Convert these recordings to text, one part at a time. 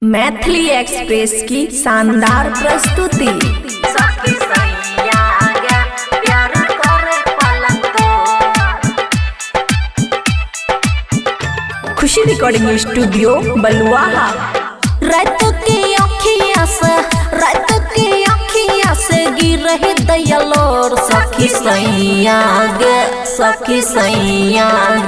Maithili express की शानदार प्रस्तुति। खुशी रिकॉर्डिंग स्टूडियो बलुआहा। रात के अखिया से गिर रही दयालोर सखी सैया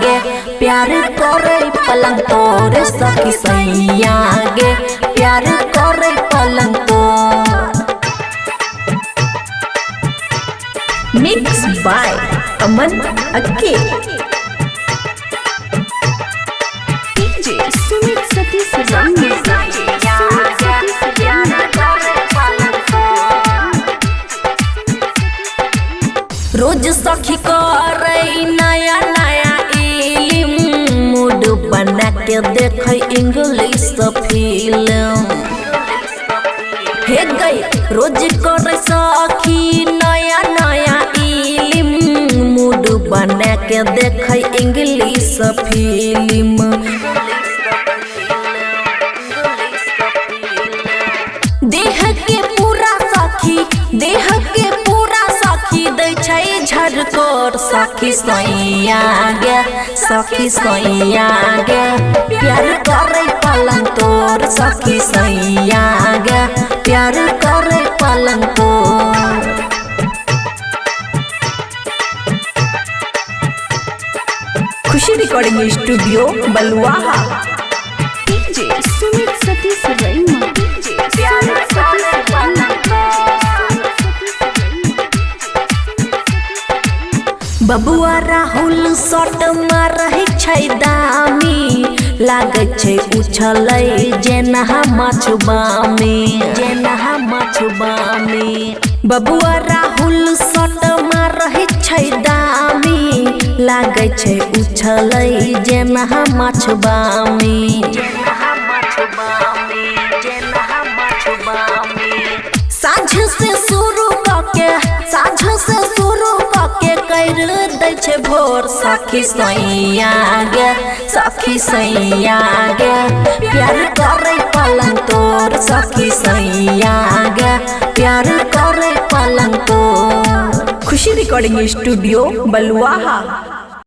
गे प्यार करे पलंग तोरे सखी सैया गे प्यार करे पलंग तोर। मिक्स बाय अमन अक्के। सुमित सतीश रोज सखी करे नया नया इल्म मूड बना के देख इंग्लिश फिल्म हे गई। रोज करे सखी नया नया इल्म मूड बना के देख इंग्लिश फिल्म। देह के पूरा सखी दै छै झरकोर सखी सैया गे प्यार करे पलंग तोर सखी सैया गे प्यार करे पलंग तोर। खुशी रिकॉर्डिंग स्टूडियो बलुआहा। सुमित सतीश बबुआ राहुल शॉट मारै छै दामी लागै छै उछलै जेना मछुबामी बबुआ राहुल शॉट मारै छै दामी लागै छै उछलै जेना मछुबामी। साँझ से शुरू कके कर दै छै भोर सखी सैया गे प्यार करे पलंग तोर सखी सैया गे प्यार करे पलंग तोर। खुशी रिकॉर्डिंग स्टूडियो बलुआहा।